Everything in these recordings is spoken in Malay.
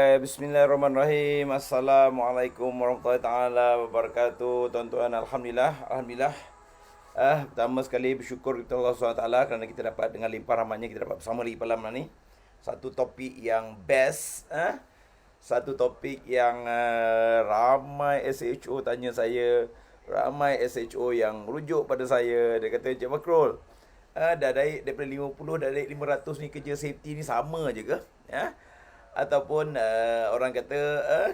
Alright, bismillahirrahmanirrahim. Assalamualaikum warahmatullahi taala wabarakatuh. Tuan-tuan, alhamdulillah. Pertama sekali bersyukur kepada Allah SWT kerana kita dapat dengan limpah rahmatnya kita dapat bersama lagi pada malam ni. Satu topik yang best, satu topik yang ramai SHO tanya saya, ramai SHO yang rujuk pada saya. Dia kata, Encik Makrul, dah naik daripada 50 dah naik 500 ni, kerja safety ni sama je ke? Ataupun orang kata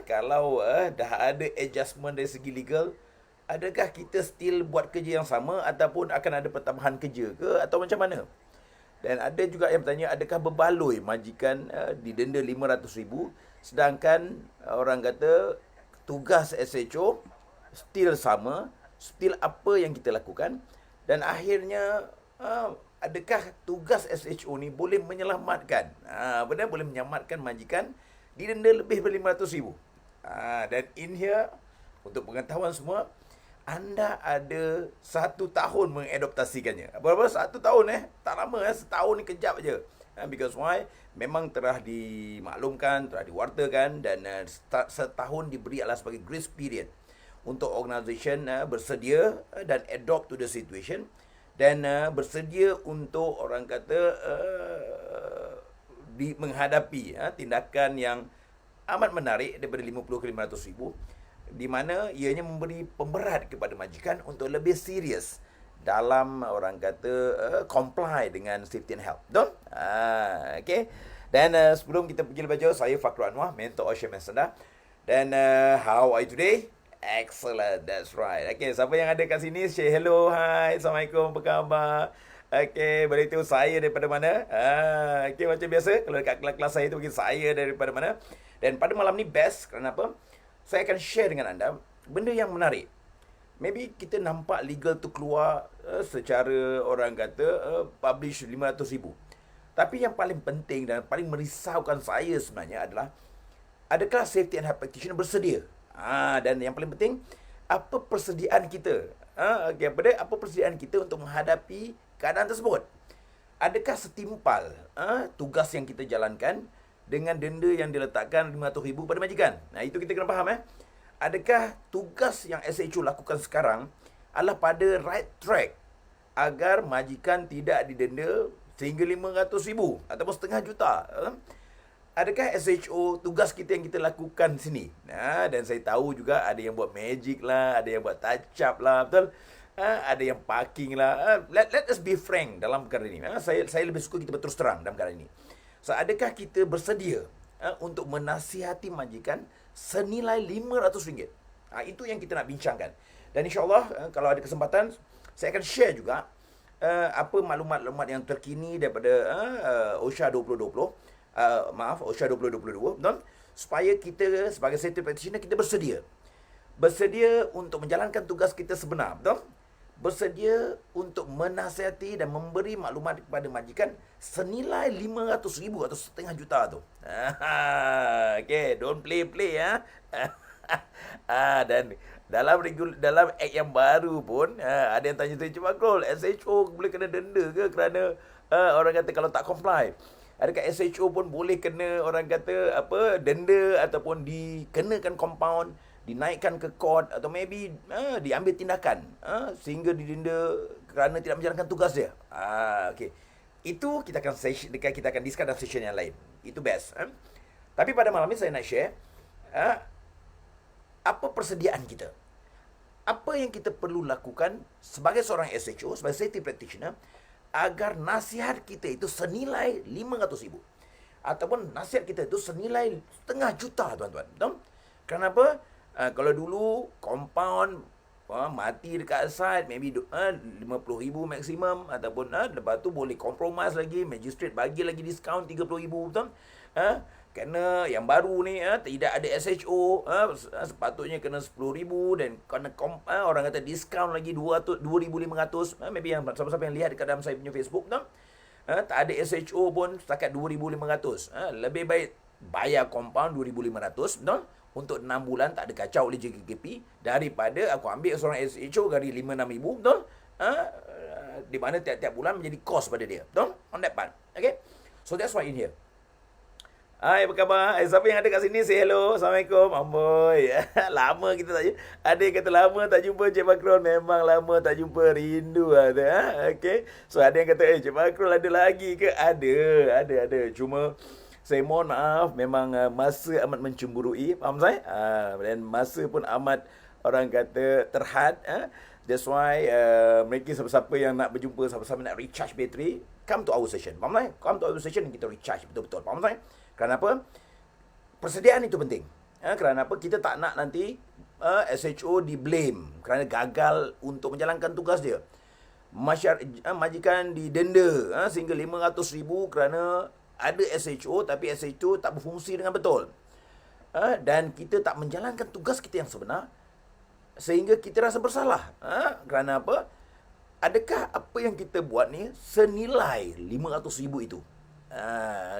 kalau dah ada adjustment dari segi legal, adakah kita still buat kerja yang sama ataupun akan ada pertambahan kerja ke atau macam mana? Dan ada juga yang bertanya, adakah berbaloi majikan didenda 500,000 sedangkan orang kata tugas SHO still sama, still apa yang kita lakukan, dan akhirnya adakah tugas SHO ni boleh menyelamatkan, benar boleh menyelamatkan majikan didenda lebih dari 500,000. Dan in here, untuk pengetahuan semua, anda ada 1 tahun mengadoptasikannya. Berapa? 1 tahun tak lama, setahun ni kejap je. Because why? Memang telah dimaklumkan, telah diwartakan, dan setahun diberi adalah sebagai grace period untuk organisation bersedia dan adopt to the situation, dan bersedia untuk orang kata menghadapi tindakan yang amat menarik daripada 50 ke 500,000, di mana ianya memberi pemberat kepada majikan untuk lebih serius dalam orang kata comply dengan safety and health. Betul? Okay. Dan sebelum kita pergi lebih jauh, saya Fakrul Anwar, mentor Ocean Messenger. Dan how are you today? Excellent, that's right. Okay, siapa yang ada kat sini, say hello, hi, Assalamualaikum, apa khabar? Okay, beritahu saya daripada mana. Okay, macam biasa, kalau dekat kelas saya tu, mungkin saya daripada mana. Dan pada malam ni best, kerana apa? Saya akan share dengan anda benda yang menarik. Maybe kita nampak legal tu keluar secara orang kata publish 500,000. Tapi yang paling penting dan paling merisaukan saya sebenarnya adalah, adakah safety and health practitioner bersedia? Dan yang paling penting, apa persediaan kita? Apa persediaan kita untuk menghadapi keadaan tersebut? Adakah setimpal tugas yang kita jalankan dengan denda yang diletakkan 500,000 pada majikan? Itu kita kena faham. Adakah tugas yang SHO lakukan sekarang adalah pada right track agar majikan tidak didenda sehingga 500,000 ataupun setengah juta? Adakah SHO tugas kita yang kita lakukan sini? Dan saya tahu juga ada yang buat magic lah, ada yang buat touch up lah, betul? Ada yang parking lah. Let us be frank dalam perkara ini. Saya lebih suka kita berterus terang dalam perkara ini. So, adakah kita bersedia untuk menasihati majikan senilai RM500? Itu yang kita nak bincangkan. Dan insyaAllah kalau ada kesempatan, saya akan share juga apa maklumat-maklumat yang terkini daripada OSHA 2020. OSHA 2022, betul? Supaya kita sebagai safety practitioner, kita bersedia untuk menjalankan tugas kita sebenar, betul? Bersedia untuk menasihati dan memberi maklumat kepada majikan senilai 500,000 atau setengah juta tu. Okay, don't play dan dalam act yang baru pun ada yang tanya saya, Cik Makrul, SHO boleh kena denda ke kerana orang kata kalau tak comply? Adakah SHO pun boleh kena orang kata denda ataupun dikenakan compound, dinaikkan ke court, atau maybe diambil tindakan sehingga didenda kerana tidak menjalankan tugas dia? Okay. Itu kita akan discuss dalam session yang lain. Itu best. Tapi pada malam ini saya nak share apa persediaan kita. Apa yang kita perlu lakukan sebagai seorang SHO, sebagai safety practitioner, agar nasihat kita itu senilai 500,000 ataupun nasihat kita itu senilai setengah juta, tuan-tuan. Betul? Kenapa? Kalau dulu compound mati dekat site, maybe 50,000 maksimum, ataupun lepas tu boleh compromise lagi, magistrate bagi lagi diskaun 30,000, betul? Kerana yang baru ni tidak ada SHO, sepatutnya kena 10,000, dan kena orang kata diskaun lagi 2,500. Maybe yang siapa-siapa yang lihat dekat dalam saya punya Facebook, betul? Tak ada SHO pun setakat 2,500. Lebih baik bayar compound 2,500, betul? Untuk 6 bulan tak ada kacau oleh JKKP, daripada aku ambil seorang SHO dari 5-6,000, betul? Di mana tiap-tiap bulan menjadi cost pada dia, betul? On that part. Okay? So that's why in here, Hai, apa khabar? Siapa yang ada kat sini? Say hello. Assalamualaikum. Amboi. Lama kita tak jumpa. Ada yang kata lama tak jumpa Cik Bakrul. Memang lama tak jumpa. Rindu ada. Ha? Okay. So, ada yang kata, Cik Bakrul ada lagi ke? Ada. Cuma, saya mohon maaf. Memang masa amat mencemburui. Faham saya? Dan masa pun amat orang kata terhad. That's why mereka siapa-siapa yang nak berjumpa, siapa-siapa nak recharge bateri, come to our session. Faham tak? Come to our session, kita recharge betul-betul. Faham tak? Kerana apa? Persediaan itu penting. Kerana apa? Kita tak nak nanti SHO di blame kerana gagal untuk menjalankan tugas dia. Majikan didenda sehingga 500,000 kerana ada SHO tapi SHO tak berfungsi dengan betul. Dan kita tak menjalankan tugas kita yang sebenar sehingga kita rasa bersalah. Kerana apa? Adakah apa yang kita buat ni senilai 500,000 itu?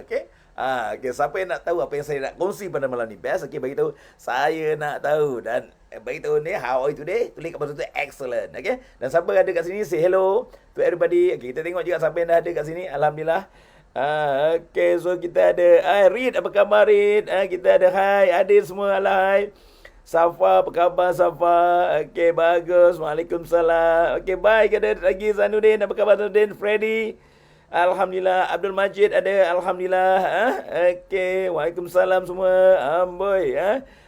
Okay. Okay, siapa yang nak tahu apa yang saya nak kongsi pada malam ni? Best, okay, bagi tahu. Saya nak tahu. Dan bagi tahu ni, how are you today? Tulis kat bawah tu, excellent. Okay. Dan siapa ada kat sini, say hello to everybody. Okay, kita tengok juga siapa yang dah ada kat sini. Alhamdulillah. Okay, so kita ada Reed, apa khabar Reed? Kita ada hai, Adil semua, hai. Safa, apa khabar Safa? Okay, bagus. Waalaikumsalam. Okay, baik. Ada lagi Zanuddin, apa khabar Zanuddin? Freddy. Alhamdulillah. Abdul Majid ada. Alhamdulillah. Okey. Waalaikumsalam semua. Amboi.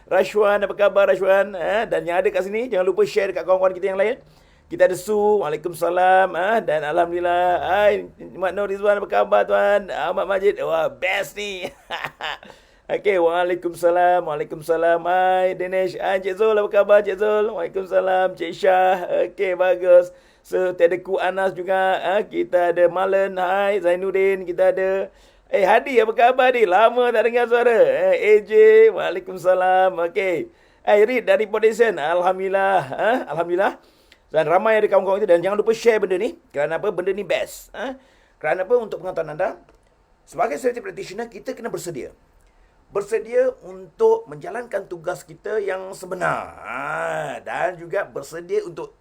Rashwan, apa khabar Rashwan? Dan yang ada kat sini, jangan lupa share dekat kawan-kawan kita yang lain. Kita ada Su. Waalaikumsalam. Dan Alhamdulillah. Hai, Mak Nur Rizwan, apa khabar tuan? Ahmad Majid. Wah, best ni. Okey. Waalaikumsalam. Waalaikumsalam. Hai, Dinesh. Cik Zul, apa khabar Cik Zul? Waalaikumsalam. Cik Syah. Okey, bagus. So, ada Ku Anas juga. Kita ada Malen. Hai, Zainuddin. Kita ada Hadi, apa khabar Hadi? Lama tak dengar suara. AJ, Waalaikumsalam. Okey. Reed dari Podation. Alhamdulillah. Alhamdulillah. Dan ramai ada kawan-kawan itu. Dan jangan lupa share benda ni. Kerana apa? Benda ni best. Kerana apa? Untuk pengetahuan anda, sebagai safety practitioner, kita kena bersedia. Bersedia untuk menjalankan tugas kita yang sebenar. Dan juga bersedia untuk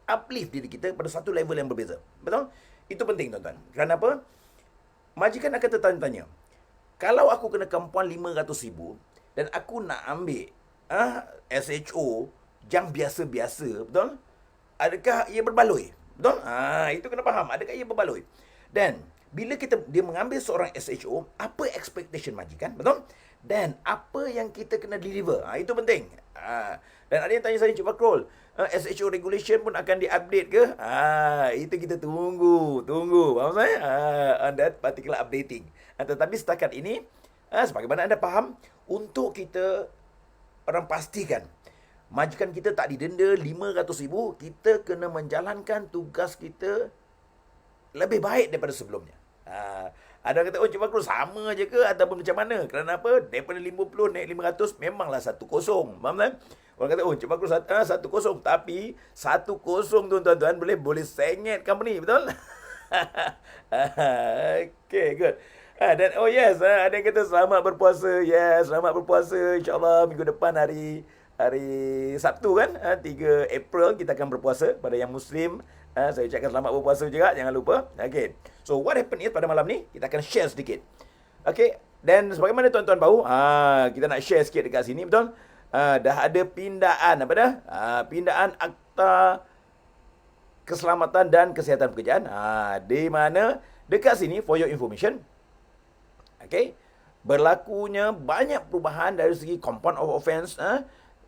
uplift diri kita pada satu level yang berbeza. Betul? Itu penting tuan-tuan. Kerana apa? Majikan akan tertanya-tanya. Kalau aku kena kampuan 500,000 dan aku nak ambil SHO jam biasa-biasa, betul? Adakah ia berbaloi? Betul? Itu kena faham. Adakah ia berbaloi? Dan bila dia mengambil seorang SHO, apa expectation majikan? Betul? Dan apa yang kita kena deliver? Itu penting. Dan ada yang tanya saya, Cik Bakrul, SHO regulation pun akan di-update ke? Itu kita tunggu. Faham saya? On that particular updating. Tetapi setakat ini, sebagaimana anda faham, untuk kita orang pastikan majikan kita tak didenda 500,000, kita kena menjalankan tugas kita lebih baik daripada sebelumnya. Ada orang kata, Cik Bakrul sama je ke ataupun macam mana? Kerana apa? Daripada 50 naik 500 memanglah 1-0. Faham tak? Orang kata, Cik Bakrul 1-0. Tapi 1-0 tu tuan-tuan boleh sengit company. Betul? Okay, good. Dan yes, ada yang kata selamat berpuasa. Yes, selamat berpuasa. InsyaAllah minggu depan hari Sabtu kan, 3 April kita akan berpuasa pada yang Muslim. Saya ucapkan selamat berpuasa juga, jangan lupa. Okay. So what happened is pada malam ni kita akan share sedikit. Okay. Dan sebagaimana tuan-tuan tahu, kita nak share sikit dekat sini, betul? Dah ada pindaan apa dah? Pindaan Akta Keselamatan dan Kesihatan Pekerjaan. Di mana dekat sini for your information. Okay. Berlakunya banyak perubahan dari segi compound of offence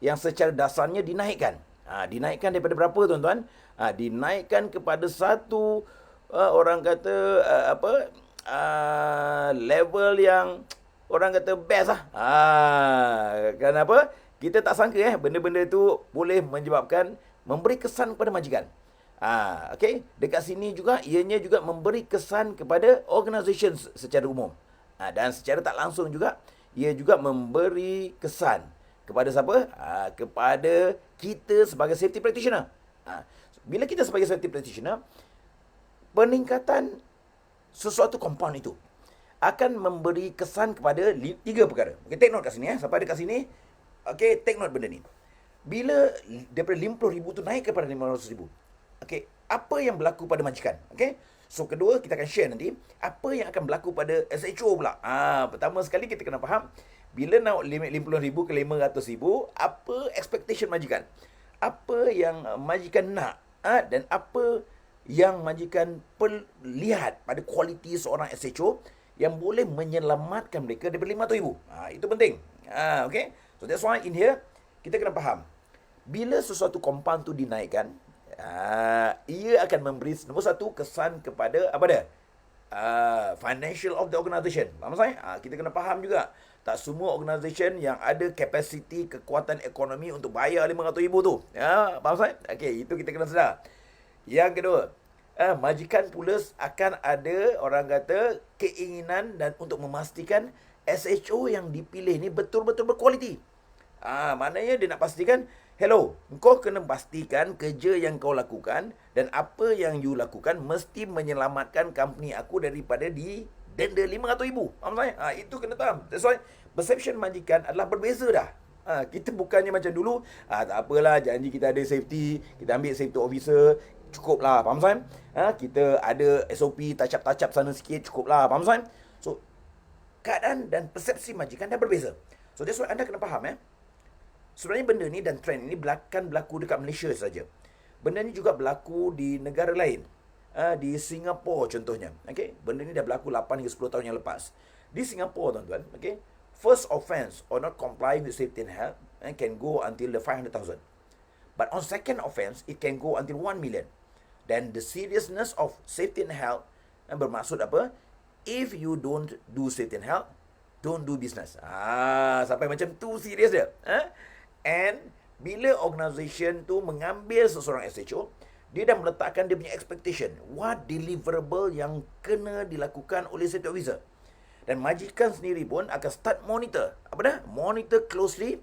yang secara dasarnya dinaikkan. Dinaikkan daripada berapa tuan-tuan? Dinaikkan kepada satu orang kata level yang orang kata best lah. Kenapa? Kita tak sangka benda-benda itu boleh menyebabkan memberi kesan kepada majikan. Okay. Dekat sini juga ianya juga memberi kesan kepada organisation secara umum. Dan secara tak langsung juga ia juga memberi kesan kepada siapa? Kepada kita sebagai safety practitioner. Bila kita sebagai safety practitioner, peningkatan sesuatu compound itu akan memberi kesan kepada 3 perkara. Okay, take note kat sini. Siapa ada kat sini? Okay, take note benda ni. Bila daripada 50,000 tu naik kepada 500,000. Okay, apa yang berlaku pada majikan? Okay, So kedua, kita akan share nanti apa yang akan berlaku pada SHO pula. Pertama sekali kita kena faham, bila nak limit 50,000 ke 500,000, apa expectation majikan? Apa yang majikan nak? Dan apa yang majikan lihat pada kualiti seorang SHO yang boleh menyelamatkan mereka daripada 500,000. Itu penting. Okay. So that's why in here, kita kena faham, bila sesuatu compound tu dinaikkan, ia akan memberi nombor satu kesan kepada apa dia? Financial of the organisation. Faham saya? Kita kena faham juga, tak semua organisation yang ada kapasiti kekuatan ekonomi untuk bayar 500,000 tu. Faham saya? Okey, itu kita kena sedar. Yang kedua, majikan pula akan ada orang kata keinginan dan untuk memastikan SHO yang dipilih ni betul-betul berkualiti. Maknanya dia nak pastikan, hello, kau kena pastikan kerja yang kau lakukan dan apa yang you lakukan mesti menyelamatkan company aku daripada denda 500,000. Faham saya? Itu kena faham. That's why perception majikan adalah berbeza dah. Kita bukannya macam dulu, tak apalah, janji kita ada safety, kita ambil safety officer, cukup lah. Faham saya? Kita ada SOP, touch-up sana sikit, cukup lah. Faham saya? So, keadaan dan persepsi majikan dah berbeza. So, that's why anda kena faham. Sebenarnya benda ni dan trend ini berlaku dekat Malaysia saja. Benda ni juga berlaku di negara lain. Di Singapura contohnya. Okay? Benda ni dah berlaku 8 hingga 10 tahun yang lepas. Di Singapura, tuan-tuan, okay? First offence or not complying with safety and health can go until the 500,000. But on second offence, it can go until 1 million. Then the seriousness of safety and health bermaksud apa? If you don't do safety and health, don't do business. Sampai macam tu serius dia. And bila organisation tu mengambil seseorang SHO, dia dah meletakkan dia punya expectation. What deliverable yang kena dilakukan oleh safety officer. Dan majikan sendiri pun akan start monitor. Apa dah? Monitor closely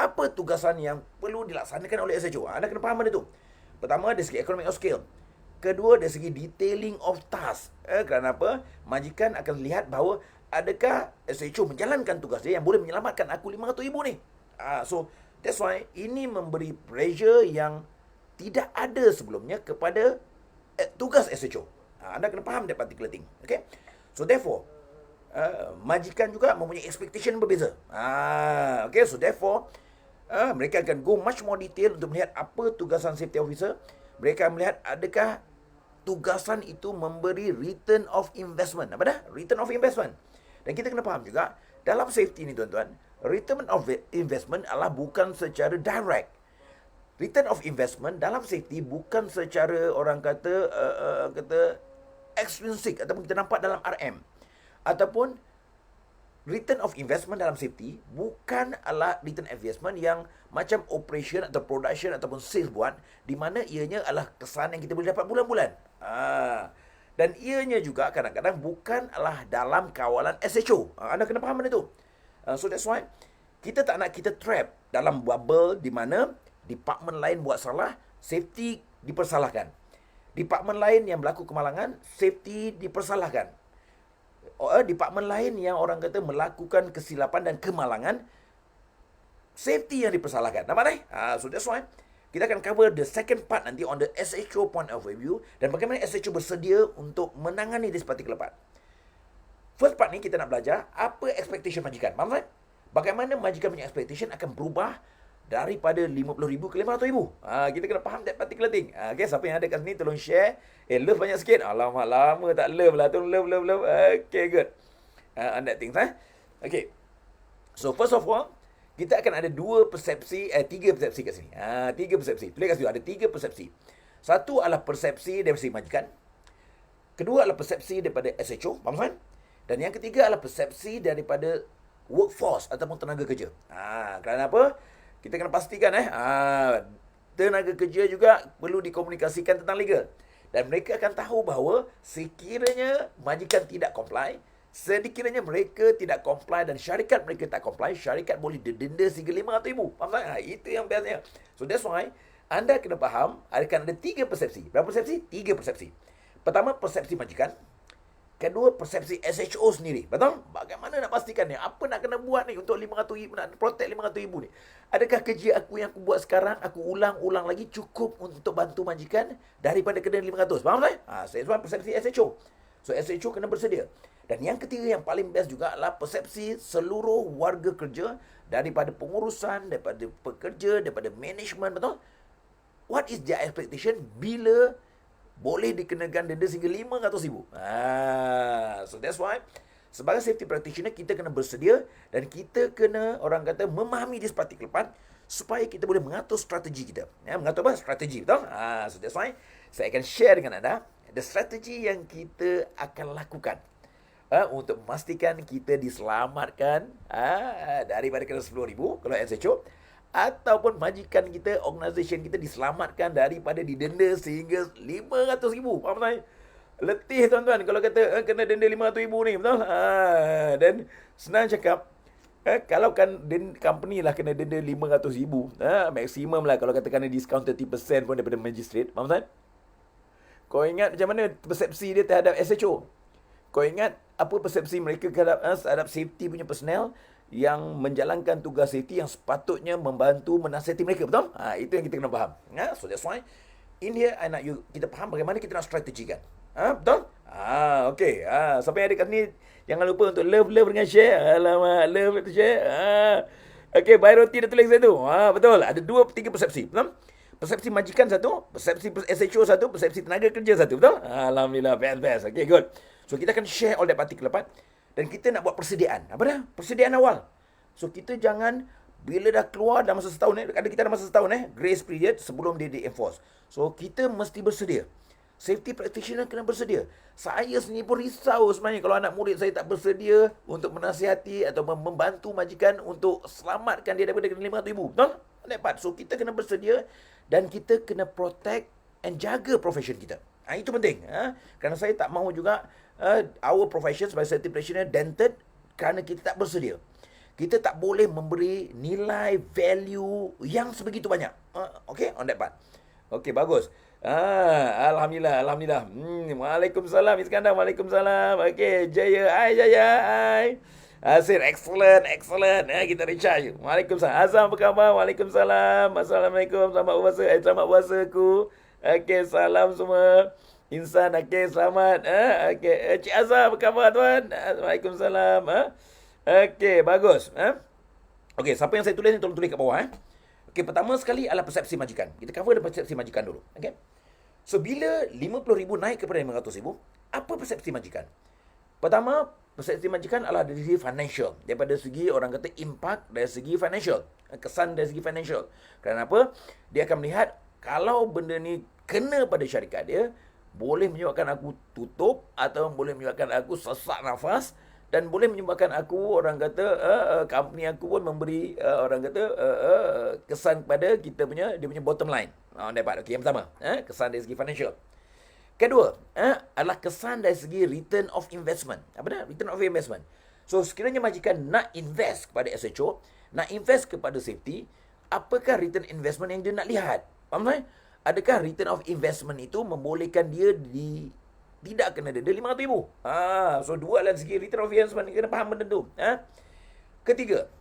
apa tugasan yang perlu dilaksanakan oleh SHO. Anda kena faham benda tu. Pertama, dari segi economic of scale. Kedua, dari segi detailing of task. Kerana apa? Majikan akan lihat bahawa adakah SHO menjalankan tugas dia yang boleh menyelamatkan aku 500,000 ni. So, that's why ini memberi pressure yang tidak ada sebelumnya kepada tugas SHO. Anda kena faham that particular thing. Okay? So, therefore, majikan juga mempunyai expectation berbeza. Okay, so therefore, mereka akan go much more detail untuk melihat apa tugasan safety officer. Mereka melihat adakah tugasan itu memberi return of investment. Apa dah? Return of investment. Dan kita kena faham juga, dalam safety ni tuan-tuan, return of investment adalah bukan secara direct. Return of investment dalam safety bukan secara orang kata extrinsic ataupun kita nampak dalam RM. Ataupun return of investment dalam safety bukan adalah return investment yang macam operation atau production ataupun sales buat, di mana ianya adalah kesan yang kita boleh dapat bulan-bulan. Dan ianya juga kadang-kadang bukan adalah dalam kawalan SHO. Anda kena faham benda tu. So that's why kita tak nak kita trap dalam bubble di mana department lain buat salah, safety dipersalahkan. Department lain yang berlaku kemalangan, safety dipersalahkan. Department lain yang orang kata melakukan kesilapan dan kemalangan, safety yang dipersalahkan. Nampak tak? So that's why kita akan cover the second part nanti on the SHO point of view dan bagaimana SHO bersedia untuk menangani this particular part. First part ni kita nak belajar apa expectation majikan. Faham tak? Bagaimana majikan punya expectation akan berubah daripada 50,000 ke 500,000. Kita kena faham that particular thing. Okay, siapa yang ada kat sini tolong share. Love banyak sikit. Alamak, lama tak love lah. Tolong love. Okay, good. On that things. Okay. So, first of all, kita akan ada tiga persepsi kat sini. Tiga persepsi. Tulis kat situ, ada tiga persepsi. Satu adalah persepsi dari segi majikan. Kedua adalah persepsi daripada SHO. Faham kan? Dan yang ketiga adalah persepsi daripada workforce ataupun tenaga kerja. Kerana apa? Kita kena pastikan tenaga kerja juga perlu dikomunikasikan tentang legal. Dan mereka akan tahu bahawa sekiranya majikan tidak comply, sekiranya mereka tidak comply dan syarikat mereka tak comply, syarikat boleh didenda sehingga 500,000. Faham tak? Itu yang biasanya. So that's why anda kena faham akan ada tiga persepsi. Berapa persepsi? Tiga persepsi. Pertama, persepsi majikan. Kedua, persepsi SHO sendiri. Betul? Bagaimana nak pastikan ni? Apa nak kena buat ni untuk 500 ribu, nak protect 500 ribu ni? Adakah kerja aku yang aku buat sekarang, aku ulang-ulang lagi cukup untuk bantu majikan daripada kena 500? Faham tak? Saya sebut persepsi SHO. So, SHO kena bersedia. Dan yang ketiga yang paling best juga adalah persepsi seluruh warga kerja daripada pengurusan, daripada pekerja, daripada management. Betul? What is their expectation bila boleh dikenakan denda sehingga 500 ribu. So that's why sebagai safety practitioner kita kena bersedia dan kita kena orang kata memahami this particular part supaya kita boleh mengatur strategi kita. Mengatur apa? Strategi, betul? So that's why saya akan share dengan anda the strategi yang kita akan lakukan untuk memastikan kita diselamatkan daripada kena 10 ribu kalau SHO, ataupun majikan kita, organisasi kita diselamatkan daripada didenda sehingga 500 ribu. Faham tak? Letih tuan-tuan kalau kata kena denda 500 ribu ni, betul? Dan senang cakap, kalau kan company lah kena denda 500 ribu, maksimum lah kalau kata kena discount 30% pun daripada magistrate. Faham tak? Kau ingat macam mana persepsi dia terhadap SHO? Kau ingat apa persepsi mereka terhadap safety punya personnel yang menjalankan tugas safety yang sepatutnya membantu menasihati mereka, betul? Itu yang kita kena faham. So that's why in here I nak kita faham bagaimana kita nak strategikan. Betul? Okay. Siapa yang ada kat sini jangan lupa untuk love dengan share. Alamak, love to share. Okay, By Roti dah tulis satu. Betul. Ada 2-3 persepsi, betul? Persepsi majikan satu, persepsi SHO satu, persepsi tenaga kerja satu, betul? Alhamdulillah, best. Okay, good. So kita akan share all that particular part. Dan kita nak buat persediaan. Apa dah? Persediaan awal. So, kita jangan bila dah keluar dalam masa setahun, ada kita dalam masa setahun, grace period sebelum dia di-enforce. So, kita mesti bersedia. Safety practitioner kena bersedia. Saya sendiri pun risau sebenarnya kalau anak murid saya tak bersedia untuk menasihati atau membantu majikan untuk selamatkan dia daripada kena 500 ribu. Betul? So, kita kena bersedia dan kita kena protect and jaga profession kita. Itu penting. Kerana saya tak mahu juga our profession sebagai safety practitioner dented kerana kita tak bersedia. Kita tak boleh memberi nilai value yang sebegitu banyak. Okay, on that part. Okay, bagus. Alhamdulillah. Waalaikumsalam Iskandar. Waalaikumsalam. Okay, Jaya. Hai. Asir, excellent. Kita recharge. Waalaikumsalam. Azam, apa khabar? Waalaikumsalam. Assalamualaikum. Selamat puasaku. Okay, salam semua. Insan, okay, selamat. Okay, Cik Azhar, apa khabar tuan? Waalaikumsalam. Okay, bagus. Okay, siapa yang saya tulis ni tolong tulis kat bawah. Okay, pertama sekali adalah persepsi majikan. Kita cover persepsi majikan dulu. Okay. So, bila 50 ribu naik kepada 500 ribu, apa persepsi majikan? Pertama, persepsi majikan adalah dari segi financial. Daripada segi orang kata impact dari segi financial. Kesan dari segi financial. Kenapa? Dia akan melihat kalau benda ni kena pada syarikat dia, boleh menyebabkan aku tutup atau boleh menyebabkan aku sesak nafas dan boleh menyebabkan aku orang kata company aku pun memberi orang kata kesan kepada kita punya dia punya bottom line. Dapat. Okey, yang pertama, kesan dari segi financial. Kedua, adalah kesan dari segi return of investment. Apa dah? Return of investment. So sekiranya majikan nak invest kepada SHO, nak invest kepada safety, apakah return investment yang dia nak lihat? Faham tak? Adakah return of investment itu membolehkan dia tidak kena denda 500 ribu? So dua adalah segi return of investment, kena faham benda tu. Ketiga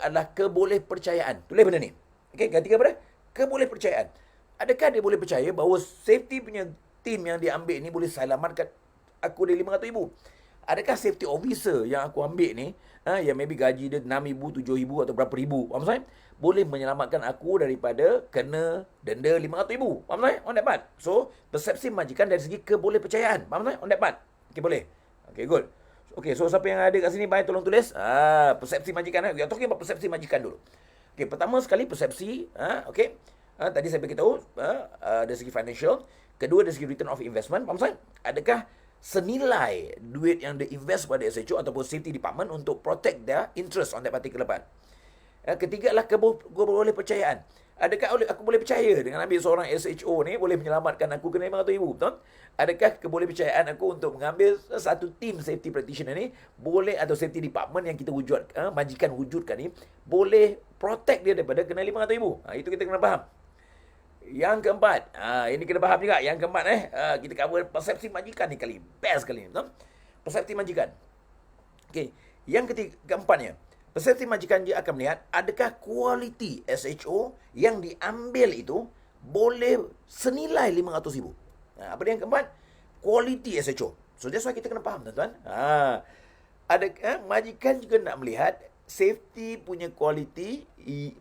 adalah kebolehpercayaan. Tulis benda ni. Okey, ketiga apa dah? Kebolehpercayaan. Adakah dia boleh percaya bahawa safety punya team yang dia ambil ni boleh selamatkan aku dari 500 ribu? Adakah safety officer yang aku ambil ni, yang maybe gaji dia 6 ribu, 7 ribu atau berapa ribu, faham tak? Boleh menyelamatkan aku daripada kena denda 500 ribu. Faham tak? On that part. So, persepsi majikan dari segi kebolehpercayaan. Faham tak? On that part. Okay, boleh. Okay, good. Okay, so siapa yang ada kat sini, baik tolong tulis. Persepsi majikan. We are talking about persepsi majikan dulu. Okay, pertama sekali persepsi. Okay. Tadi saya beritahu dari segi financial. Kedua, dari segi return of investment. Faham tak? Adakah senilai duit yang di-invest pada SHO ataupun safety department untuk protect their interest on that particular part. Ketiga adalah kebolehpercayaan. Adakah aku boleh percaya dengan ambil seorang SHO ni boleh menyelamatkan aku kena 500 ribu? Betul? Adakah kebolehpercayaan aku untuk mengambil satu team safety practitioner ni boleh, atau safety department yang kita majikan wujudkan ni boleh protect dia daripada kena 500 ribu? Itu kita kena faham. Yang keempat, ini kena faham juga. Yang keempat kita cover persepsi majikan ni kali. Best kali ni, betul? Persepsi majikan. Okey, yang ketiga, keempatnya, persepsi majikan dia akan melihat adakah kualiti SHO yang diambil itu boleh senilai RM500,000. Apa dia yang keempat? Kualiti SHO. So that's why kita kena faham, tuan-tuan. Majikan juga nak melihat safety punya kualiti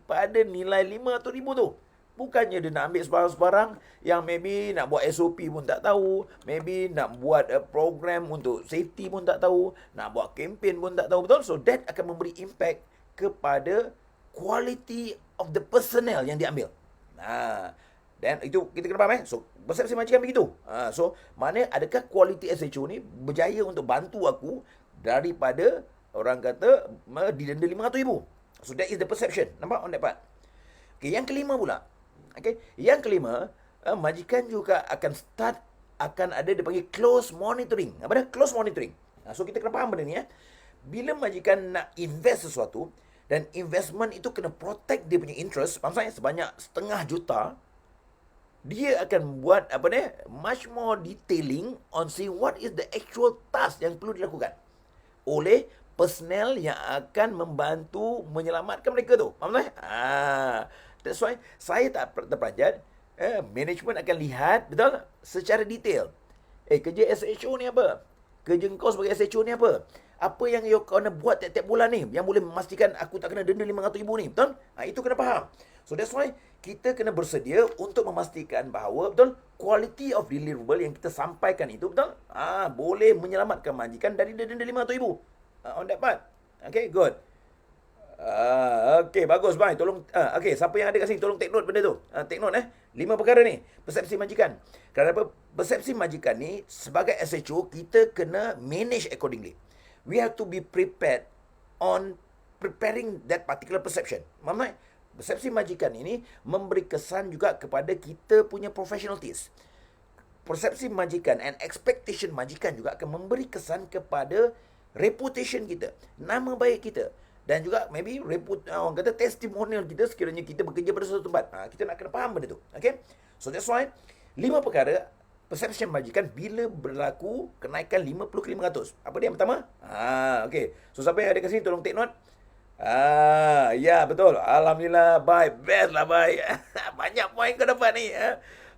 pada nilai RM500,000 tu. Bukannya dia nak ambil sebarang-sebarang yang maybe nak buat SOP pun tak tahu, maybe nak buat program untuk safety pun tak tahu, nak buat kempen pun tak tahu, betul? So that akan memberi impact kepada quality of the personnel yang diambil. Dan itu kita kena faham So persepsi majikan begitu. So mana adakah quality SHO ni berjaya untuk bantu aku daripada orang kata didenda RM500,000. So that is the perception. Nampak on that part? Okay, yang kelima pula. Okay, yang kelima, majikan juga akan ada dia panggil close monitoring. Apa dia? Close monitoring. So kita kena faham benda ni Bila majikan nak invest sesuatu dan investment itu kena protect dia punya interest, maksudnya sebanyak RM500,000, dia akan buat much more detailing on see what is the actual task yang perlu dilakukan oleh personnel yang akan membantu menyelamatkan mereka tu. Faham tak? That's why saya tak terperanjat. Management akan lihat, betul, secara detail. Kerja SHO ni apa? Kerja kau sebagai SHO ni apa? Apa yang you kena buat tiap-tiap bulan ni yang boleh memastikan aku tak kena denda RM500,000 ni, betul? Itu kena faham. So that's why kita kena bersedia untuk memastikan bahawa, betul, quality of deliverable yang kita sampaikan itu, betul, boleh menyelamatkan majikan dari denda RM500,000. On that part. Okay, good. Okay, bagus bang. Tolong, okay, siapa yang ada kat sini, tolong take note benda tu. Take note 5 perkara ni. Persepsi majikan. Kenapa? Persepsi majikan ni, sebagai SHO, kita kena manage accordingly. We have to be prepared on preparing that particular perception. Faham tak? Persepsi majikan ini memberi kesan juga kepada kita punya professionalities. Persepsi majikan and expectation majikan juga akan memberi kesan kepada reputation kita, nama baik kita, dan juga maybe orang kata testimonial kita sekiranya kita bekerja pada suatu tempat. Kita nak kena faham benda tu. Okay? So that's why 5 perkara perception majikan bila berlaku kenaikan 50 ke 500. Apa dia yang pertama? Okay. So siapa yang ada kat sini tolong take note. Ya, betul. Alhamdulillah, baik. Best lah, baik. Banyak poin kau dapat ni.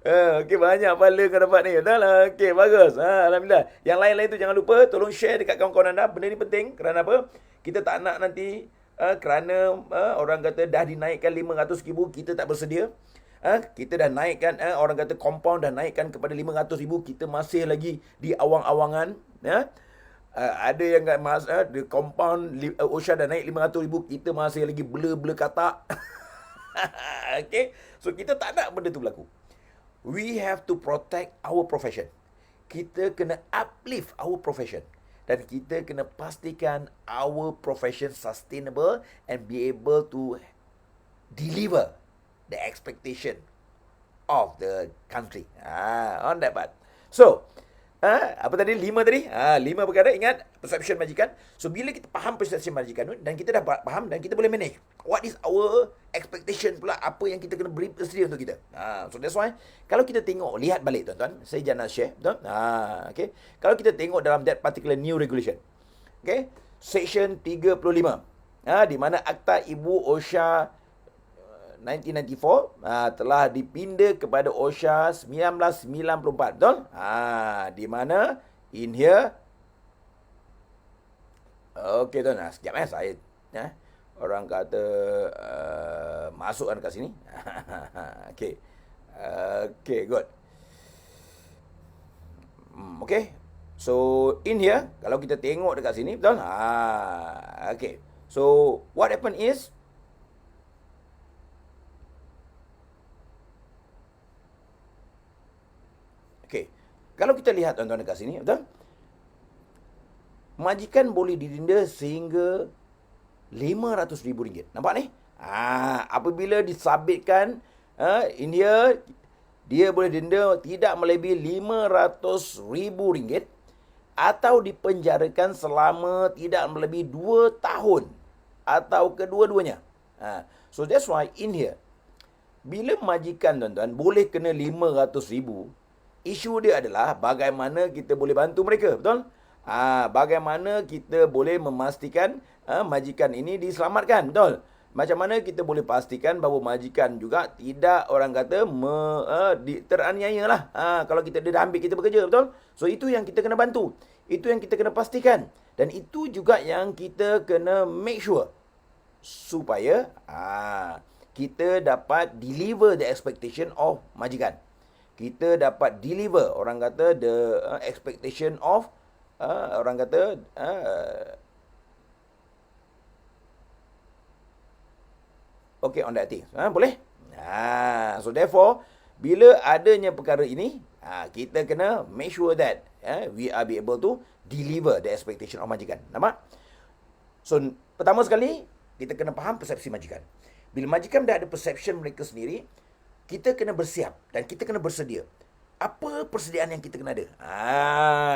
Okey, banyak pahala kau dapat ni. Betul lah. Okey, bagus. Alhamdulillah. Yang lain-lain tu jangan lupa, tolong share dekat kawan-kawan anda. Benda ni penting. Kerana apa? Kita tak nak nanti, kerana orang kata dah dinaikkan RM500,000, kita tak bersedia. Kita dah naikkan, orang kata compound dah naikkan kepada RM500,000, kita masih lagi di awang-awangan. Ada yang di compound OSHA dah naik RM500,000, kita masih lagi blur-blur katak. Okay, so kita tak nak benda tu berlaku. We have to protect our profession. Kita kena uplift our profession. Dan kita kena pastikan our profession sustainable and be able to deliver the expectation of the country. On that part. So, apa tadi? 5 tadi? 5 perkara. Ingat, perception majikan. So, bila kita faham perception majikan dan kita dah faham dan kita boleh manage. What is our expectation pula? Apa yang kita kena beri bersedia untuk kita? So, that's why, kalau kita tengok, lihat balik tuan-tuan. Saya jangan share. Betul? Okay. Kalau kita tengok dalam that particular new regulation. Okay. Section 35. Di mana Akta Ibu OSHA 1994 telah dipinda kepada OSHA 1994. Betul? Di mana in here. Okey tuan, sekejap saya orang kata masukkan kat sini. Okey. Okey, good. Okey. So in here, kalau kita tengok dekat sini, betul? Okey. So what happen is, kalau kita lihat tuan-tuan dekat sini, betul? Majikan boleh didenda sehingga RM500,000. Nampak ni? Apabila disabitkan in here, dia boleh denda tidak melebihi RM500,000 atau dipenjarakan selama tidak melebihi 2 tahun atau kedua-duanya. So that's why in here, Bila majikan tuan-tuan boleh kena 500,000, isu dia adalah bagaimana kita boleh bantu mereka, betul? Bagaimana kita boleh memastikan majikan ini diselamatkan, betul? Macam mana kita boleh pastikan bahawa majikan juga tidak orang kata teraniaya lah. Kalau dia dah ambil kita bekerja, betul? So itu yang kita kena bantu. Itu yang kita kena pastikan. Dan itu juga yang kita kena make sure supaya kita dapat deliver the expectation of majikan. Kita dapat deliver orang kata the expectation of orang kata okay on that thing. Boleh? So therefore bila adanya perkara ini, kita kena make sure that we are be able to deliver the expectation of majikan. Nampak? So pertama sekali kita kena faham persepsi majikan. Bila majikan dah ada perception mereka sendiri, kita kena bersiap dan kita kena bersedia. Apa persediaan yang kita kena ada?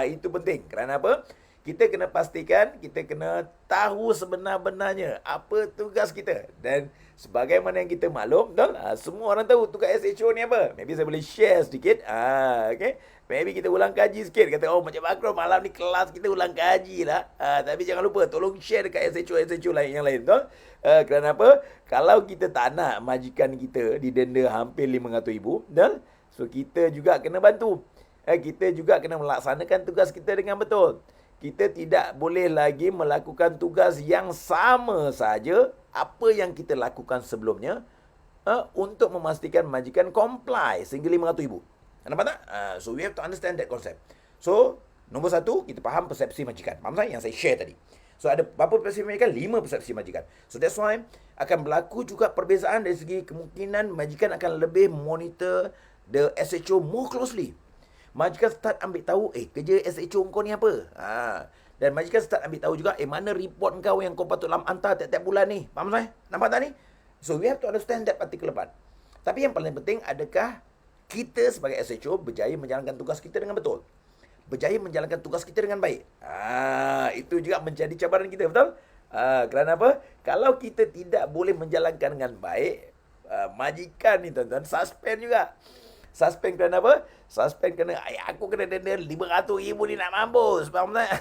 Itu penting. Kerana apa? Kita kena pastikan, kita kena tahu sebenar-benarnya apa tugas kita. Dan sebagaimana yang kita maklum, semua orang tahu tugas SHO ni apa. Maybe saya boleh share sedikit. Okay? Maybe kita ulang kaji sikit. Kata, macam Makro malam ni kelas kita ulang kaji lah. Tapi jangan lupa, tolong share dekat SHO lain yang lain. Betul? Kerana apa? Kalau kita tak nak majikan kita didenda hampir 500,000, betul? So, kita juga kena bantu. Kita juga kena melaksanakan tugas kita dengan betul. Kita tidak boleh lagi melakukan tugas yang sama saja apa yang kita lakukan sebelumnya untuk memastikan majikan comply sehingga 500,000. Nampak tak? So we have to understand that concept. So, nombor satu, kita faham persepsi majikan. Faham tak yang saya share tadi? So, ada berapa persepsi majikan? 5 persepsi majikan. So, that's why akan berlaku juga perbezaan dari segi kemungkinan majikan akan lebih monitor the SHO more closely. Majikan start ambil tahu, kerja SHO kau ni apa? Dan majikan start ambil tahu juga, mana report kau yang kau patut hantar tiap-tiap bulan ni. Faham tak? Nampak tak ni? So, we have to understand that particular part. Tapi yang paling penting, adakah kita sebagai SHO berjaya menjalankan tugas kita dengan betul? Berjaya menjalankan tugas kita dengan baik? Itu juga menjadi cabaran kita, betul? Kerana apa? Kalau kita tidak boleh menjalankan dengan baik, majikan ni tuan-tuan, suspend juga. Suspend kerana apa? Suspend kerana aku kena denda 500,000 ni nak mampus. Faham tak?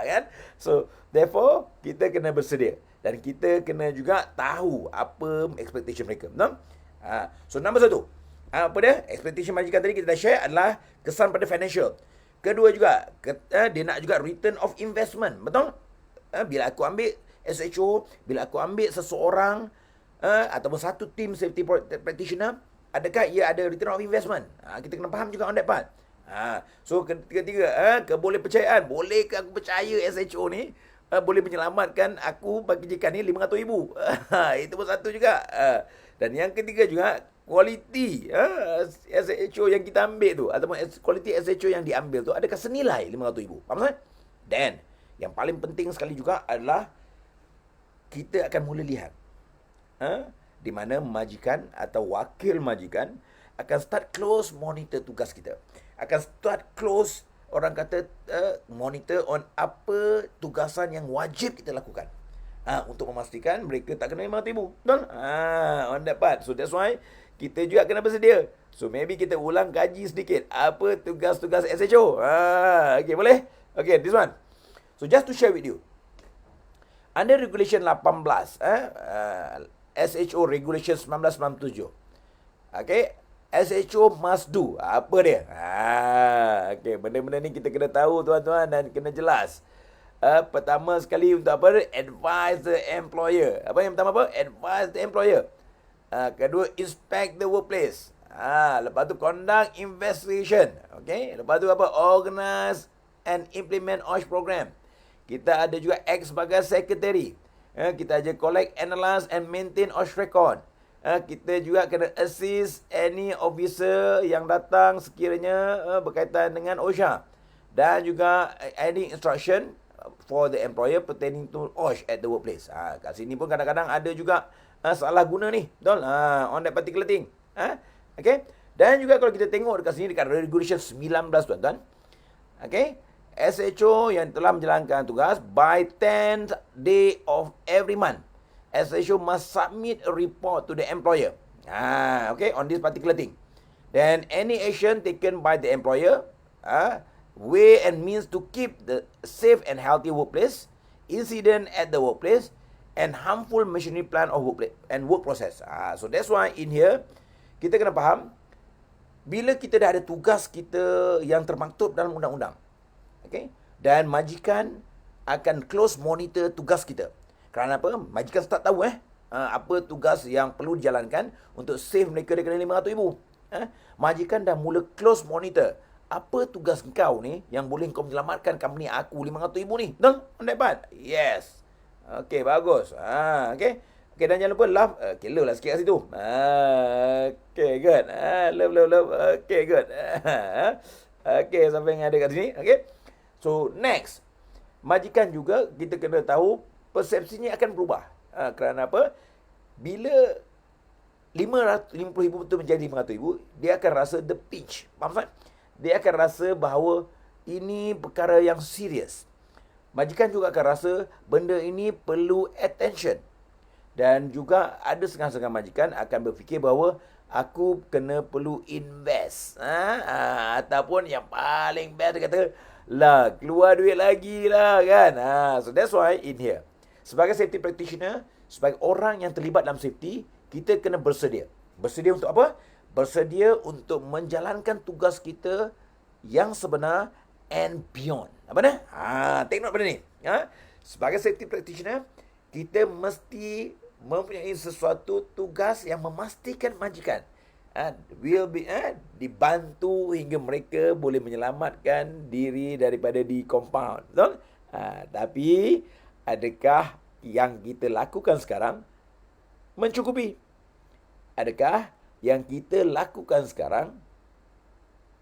Kan? So, therefore, kita kena bersedia. Dan kita kena juga tahu apa expectation mereka. Betul? So, nombor satu. Apa dia? Expectation majikan tadi kita dah share adalah kesan pada financial. Kedua juga, dia nak juga return of investment. Betul? Bila aku ambil SHO, bila aku ambil seseorang ataupun satu team safety practitioner, adakah ia ada return of investment? Kita kena faham juga on that part. So ketiga, kebolehpercayaan. Bolehkah aku percaya SHO ni boleh menyelamatkan aku bagi kejikan ni 500,000? Itu pun satu juga. Dan yang ketiga juga, kualiti SHO yang kita ambil tu ataupun kualiti SHO yang diambil tu adakah senilai 500,000? Faham tak? Dan yang paling penting sekali juga adalah kita akan mula lihat di mana majikan atau wakil majikan akan start close monitor tugas kita. Akan start close orang kata monitor on apa tugasan yang wajib kita lakukan. Untuk memastikan mereka tak kena 500,000. Betul? On that part. So that's why kita juga kena bersedia. So maybe kita ulang kaji sedikit apa tugas-tugas SHO. Okay, boleh? Okay, this one. So just to share with you. Under Regulation 18, SHO Regulation 1997. Okay, SHO must do. Apa dia? Okay, benda-benda ni kita kena tahu tuan-tuan dan kena jelas. Pertama sekali untuk apa? Advise the employer. Apa yang pertama apa? Advise the employer. Kedua, inspect the workplace. Lepas tu conduct investigation. Okay. Lepas tu apa? Organize and implement OSH program. Kita ada juga act sebagai secretary. Kita aja collect, analyze and maintain OSH record. Kita juga kena assist any officer yang datang sekiranya berkaitan dengan OSHA. Dan juga any instruction for the employer pertaining to OSH at the workplace. Kat sini pun kadang-kadang ada juga salah guna ni. Betul? On that particular thing. Okay. Dan juga kalau kita tengok dekat sini dekat Regulation 19 tuan-tuan. Okay. SHO yang telah menjalankan tugas by 10th day of every month, SHO must submit a report to the employer. Okay, on this particular thing. Then any action taken by the employer, way and means to keep the safe and healthy workplace, incident at the workplace, and harmful machinery plant of workplace and work process. So that's why in here, kita kena faham, bila kita dah ada tugas kita yang termaktub dalam undang-undang, okay, dan majikan akan close monitor tugas kita. Kerana apa? Majikan start tahu apa tugas yang perlu dijalankan untuk save mereka daripada RM500,000. Majikan dah mula close monitor. Apa tugas kau ni yang boleh kau menyelamatkan company aku RM500,000 ni? Betul? On that part? Yes. Okay, bagus. Okay. Okay, dan jangan lupa love. Okay, love lah sikit kat situ. Okay, good. Love. Okay, good. Okay, sampai yang ada kat sini. Okay. So, next. Majikan juga kita kena tahu persepsinya akan berubah. Kerana apa? Bila RM50,000 betul menjadi RM500,000, dia akan rasa the pinch. Faham tak? Dia akan rasa bahawa ini perkara yang serius. Majikan juga akan rasa benda ini perlu attention. Dan juga ada setengah-setengah majikan akan berfikir bahawa aku kena perlu invest. Ataupun yang paling best dia kata, lah keluar duit lagi lah kan. So that's why in here, sebagai safety practitioner, sebagai orang yang terlibat dalam safety, kita kena bersedia. Bersedia untuk apa? Bersedia untuk menjalankan tugas kita yang sebenar and beyond. Apa ni? Take note benda ni. Sebagai safety practitioner, kita mesti mempunyai sesuatu tugas yang memastikan majikan will be dibantu hingga mereka boleh menyelamatkan diri daripada di compound. Betul? Tapi adakah yang kita lakukan sekarang mencukupi? Adakah yang kita lakukan sekarang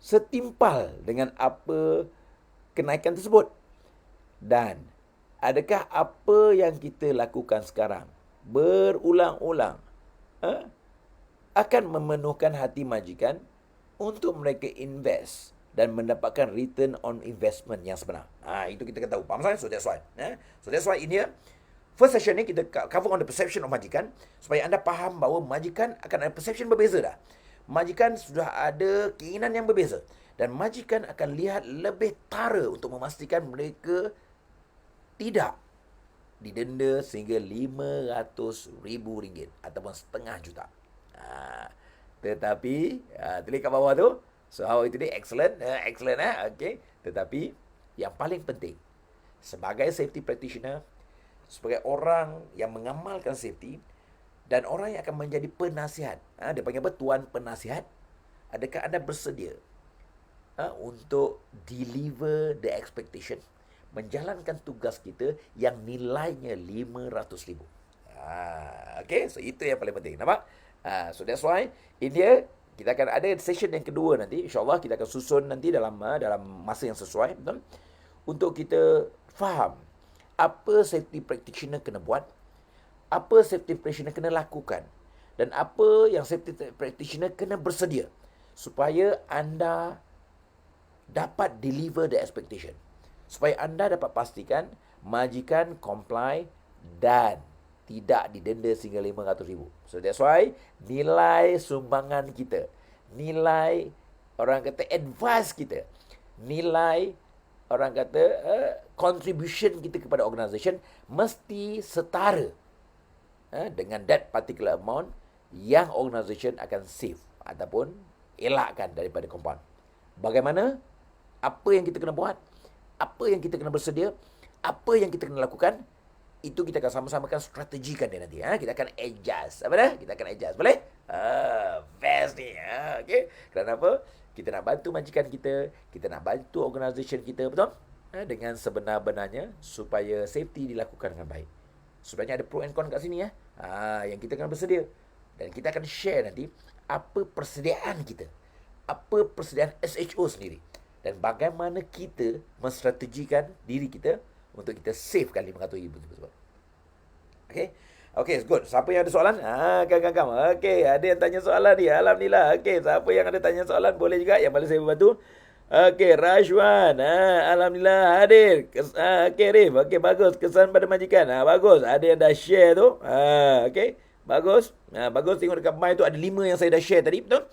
setimpal dengan apa kenaikan tersebut? Dan adakah apa yang kita lakukan sekarang berulang-ulang akan memenuhkan hati majikan untuk mereka invest dan mendapatkan return on investment yang sebenar? Itu kita kena tahu. Faham saya? So that's why. So that's why in here, first session ni kita cover on the perception of majikan, supaya anda faham bahawa majikan akan ada perception berbeza dah. Majikan sudah ada keinginan yang berbeza. Dan majikan akan lihat lebih tara untuk memastikan mereka tidak didenda sehingga RM500,000 ataupun setengah juta. Tetapi, tulis kat bawah tu, so how itu dia, excellent, okay. Tetapi, yang paling penting, sebagai safety practitioner, sebagai orang yang mengamalkan safety dan orang yang akan menjadi penasihat, dia panggil apa? Tuan penasihat. Adakah anda bersedia untuk deliver the expectation, menjalankan tugas kita yang nilainya RM500,000? Okay, so itu yang paling penting. Nampak? So that's why in here kita akan ada session yang kedua nanti. InsyaAllah kita akan susun nanti dalam masa yang sesuai, betul? Untuk kita faham apa safety practitioner kena buat, apa safety practitioner kena lakukan, dan apa yang safety practitioner kena bersedia supaya anda dapat deliver the expectation, supaya anda dapat pastikan majikan comply dan tidak didenda sehingga RM500,000. So that's why nilai sumbangan kita, nilai orang kata advice kita, nilai orang kata contribution kita kepada organisation mesti setara dengan that particular amount yang organisation akan save ataupun elakkan daripada compound. Bagaimana? Apa yang kita kena buat? Apa yang kita kena bersedia? Apa yang kita kena lakukan? Itu kita akan sama-samakan strategikan dia nanti. Kita akan adjust. Apa dah? Kita akan adjust. Boleh? Best ni. Okay. Kerana apa? Kita nak bantu majikan kita. Kita nak bantu organisation kita. Betul? Dengan sebenar-benarnya supaya safety dilakukan dengan baik. Sebenarnya ada pro and con kat sini. Yang kita akan bersedia. Dan kita akan share nanti apa persediaan kita. Apa persediaan SHO sendiri. Dan bagaimana kita menstrategikan diri kita untuk kita savekan RM500,000 tersebut. Okay? Okay, good. Siapa yang ada soalan? Kam. Okay, ada yang tanya soalan ni. Alhamdulillah. Okay, siapa yang ada tanya soalan boleh juga. Yang boleh saya bantu. Okay, Rashwan. Alhamdulillah hadir. Okay, Rif. Okay, bagus. Kesan pada majikan. Bagus. Ada yang dah share tu. Okay. Bagus. Bagus, tengok dekat My tu ada 5 yang saya dah share tadi, betul?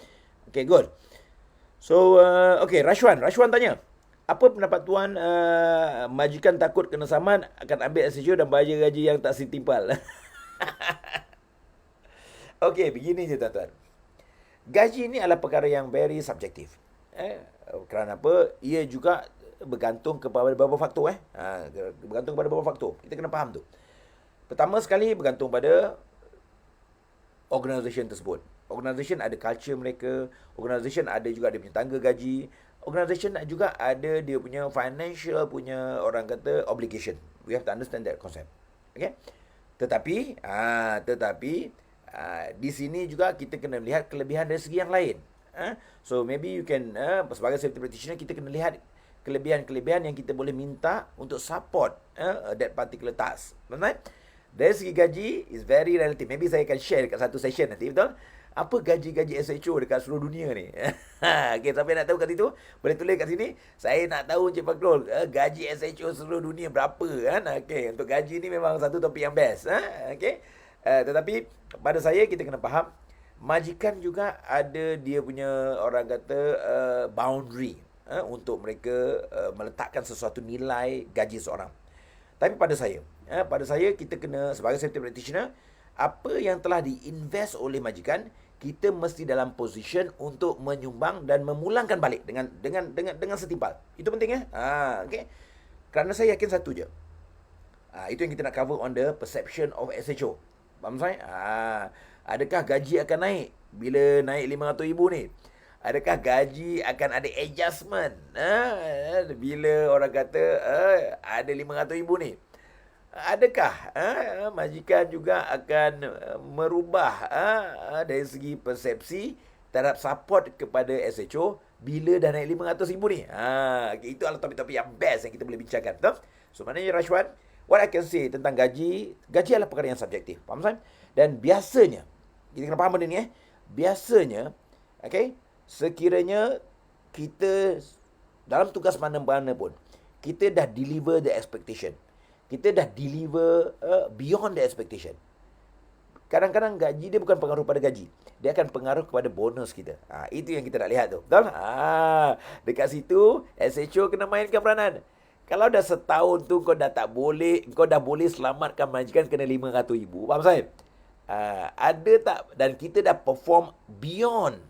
Okay, good. So, okay, Rashwan tanya. Apa pendapat tuan, majikan takut kena saman akan ambil SHO dan bayar gaji yang tak setimpal? Okay, begini je tuan-tuan. Gaji ni adalah perkara yang very subjektif. Kerana apa? Ia juga bergantung kepada beberapa faktor. Bergantung kepada beberapa faktor. Kita kena faham tu. Pertama sekali bergantung pada organisation tersebut. Organisation ada culture mereka, organisation ada juga dia punya tangga gaji, organisation juga ada dia punya financial punya orang kata obligation. We have to understand that concept. Okay? Tetapi di sini juga kita kena lihat kelebihan dari segi yang lain. So maybe you can sebagai safety practitioner kita kena lihat kelebihan-kelebihan yang kita boleh minta untuk support that particular task. Betul? Dari segi gaji is very relative. Maybe saya akan share dekat satu session nanti, betul? Apa gaji-gaji SHO dekat seluruh dunia ni? Okay, siapa yang nak tahu kat situ, boleh tulis kat sini. Saya nak tahu Encik Fakrul, gaji SHO seluruh dunia berapa kan? Okay, untuk gaji ni memang satu topik yang best. Okay. Tetapi pada saya kita kena faham, majikan juga ada dia punya orang kata boundary untuk mereka meletakkan sesuatu nilai gaji seorang. Tapi pada saya kita kena sebagai safety practitioner, apa yang telah diinvest oleh majikan, kita mesti dalam position untuk menyumbang dan memulangkan balik dengan setimpal. Itu penting okey. Kerana saya yakin satu je. Itu yang kita nak cover on the perception of SHO. Faham saya? Adakah gaji akan naik bila naik 500,000 ni? Adakah gaji akan ada adjustment bila orang kata ada 500,000 ni? Adakah majikan juga akan merubah dari segi persepsi terhadap support kepada SHO bila dah naik 500,000 ni? Itu adalah topik-topik yang best yang kita boleh bincangkan. Betul? So, maknanya Rashwan, what I can say tentang gaji adalah perkara yang subjektif. Faham tak? Dan biasanya, kita kena faham benda ni biasanya, okay, sekiranya kita dalam tugas mana-mana pun, kita dah deliver the expectation. Kita dah deliver beyond the expectation. Kadang-kadang gaji dia bukan pengaruh pada gaji. Dia akan pengaruh kepada bonus kita. Itu yang kita nak lihat tu. Betul? Dekat situ, SHO kena mainkan peranan. Kalau dah setahun tu kau dah boleh selamatkan majikan kena 500,000. Faham saya? Ada tak? Dan kita dah perform beyond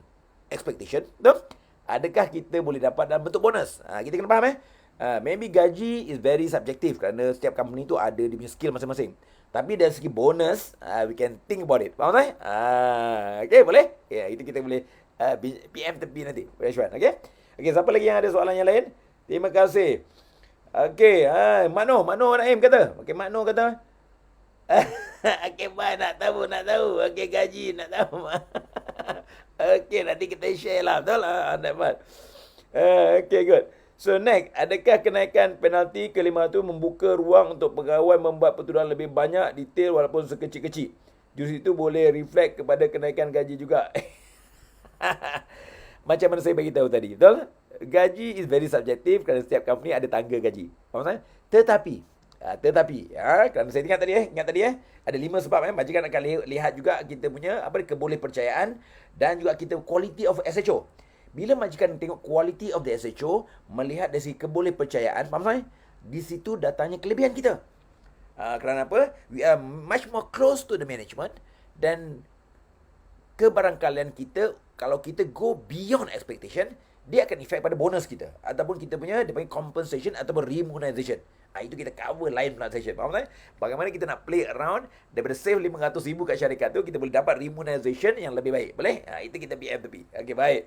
expectation. Betul? Adakah kita boleh dapat dalam bentuk bonus? Kita kena faham maybe gaji is very subjective kerana setiap company tu ada dia punya skill masing-masing. Tapi dari segi bonus, we can think about it. Faham tak? Okay, boleh? Itu kita boleh PM tepi nanti. Rashwan, okay? Okay, siapa lagi yang ada soalan yang lain? Terima kasih. Okay, Makno Naim kata. Okay, Makno kata. Okay, bye, nak tahu. Okay, gaji nak tahu. Okay, nanti kita share lah. Betul lah, dapat. Okay, good. So next, adakah kenaikan penalti kelima tu membuka ruang untuk pegawai membuat pertuduhan lebih banyak detail walaupun sekecil-kecil? Justru itu boleh reflect kepada kenaikan gaji juga. Macam mana saya bagi tahu tadi, betul? Gaji is very subjective kerana setiap company ada tangga gaji. Faham tak? Tetapi, kerana saya ingat tadi ada 5 sebab majikan akan lihat juga kita punya kebolehpercayaan dan juga kita quality of SHO. Bila majikan tengok quality of the SHO, melihat dari segi kebolehpercayaan, faham tak? Di situ datangnya kelebihan kita. Kerana apa? We are much more close to the management dan kebarangkalian kita, kalau kita go beyond expectation, dia akan effect pada bonus kita ataupun kita punya dia panggil compensation ataupun remuneration. Itu kita cover lain pula session. Faham tak? Bagaimana kita nak play around daripada save 500,000 kat syarikat tu, kita boleh dapat remuneration yang lebih baik. Boleh? Itu kita PM tepi. Okey, baik.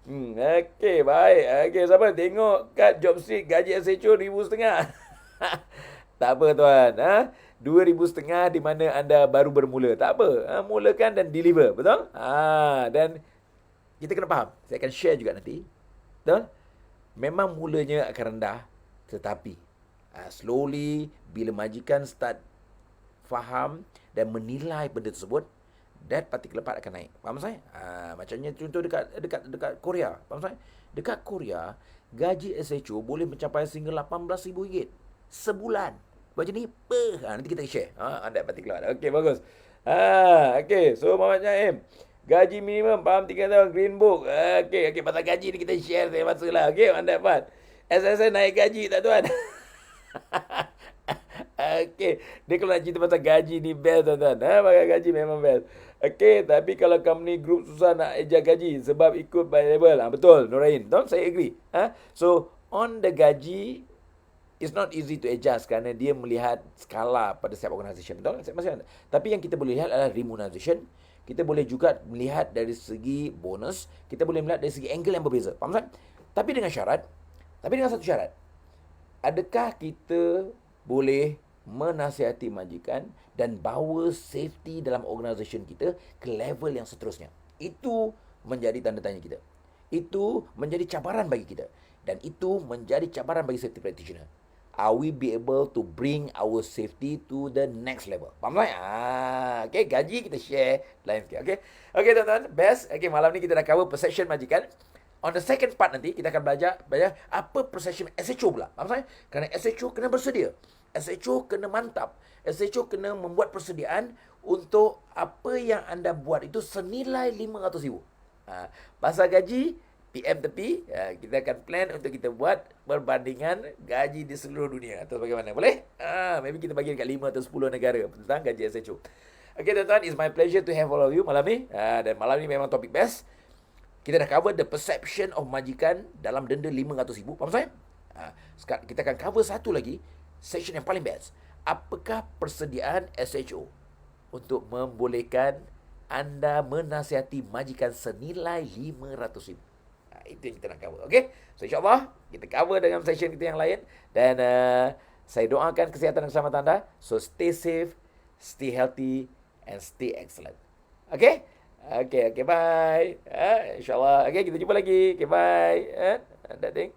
Okey, baik. Okey, siapa tengok kat job street gaji SHO 1,500. Tak apa tuan. 2,500 di mana anda baru bermula. Tak apa. Mulakan dan deliver. Betul? Dan kita kena faham. Saya akan share juga nanti. Betul? Memang mulanya akan rendah. Tetapi slowly bila majikan start faham dan menilai benda tersebut, that particular part akan naik. Faham saya? Macamnya contoh dekat Korea. Faham saya? Dekat Korea, gaji SHO boleh mencapai sehingga RM18,000 sebulan. Macam ni, nanti kita share. That particular. Okey, bagus. Okay. So, Muhammad Naim. Gaji minimum, faham 3 tahun, Green Book. Okay. Pasal gaji ni kita share saya masa lah. Okay, anda dapat. SSN naik gaji tak tuan? Okay. Dia kalau nak cerita pasal gaji ni best tuan-tuan. Pakai gaji memang best. Okay, tapi kalau company group susah nak adjust gaji sebab ikut by level. Betul, Norain. Don't saya agree. So, on the gaji, it's not easy to adjust kerana dia melihat skala pada setiap organisation. Betul? Tapi yang kita boleh lihat adalah remuneration. Kita boleh juga melihat dari segi bonus. Kita boleh melihat dari segi angle yang berbeza. Faham tak? Tapi dengan satu syarat. Adakah kita boleh menasihati majikan dan bawa safety dalam organisation kita ke level yang seterusnya? Itu menjadi tanda tanya kita. Itu menjadi cabaran bagi kita. Dan itu menjadi cabaran bagi safety practitioner. Are we be able to bring our safety to the next level? Faham tak? Okay, gaji kita share lain sikit. Okay, tuan-tuan, best. Okay, malam ni kita dah cover perception majikan. On the second part nanti, kita akan belajar apa perception SHO pula. Faham tak? Kerana SHO kena bersedia. SHO kena mantap. SHO kena membuat persediaan untuk apa yang anda buat itu senilai RM500,000. Pasal gaji, PM tepi, kita akan plan untuk kita buat perbandingan gaji di seluruh dunia. Atau bagaimana? Boleh? Maybe kita bagi dekat 5 atau 10 negara tentang gaji SHO. Okay, tuan-tuan, it's my pleasure to have all of you malam ni. Dan malam ni memang topik best. Kita dah cover the perception of majikan dalam denda RM500,000. Faham saya? Sekarang kita akan cover satu lagi, section yang paling best. Apakah persediaan SHO untuk membolehkan anda menasihati majikan senilai RM500,000? Itu yang kita nak cover. Okay? So, insyaAllah, kita cover dengan session kita yang lain. Dan saya doakan kesihatan dan keselamatan anda. So, stay safe, stay healthy, and stay excellent. Okay? Okay, bye. InsyaAllah. Okay, kita jumpa lagi. Okay, bye. That thing.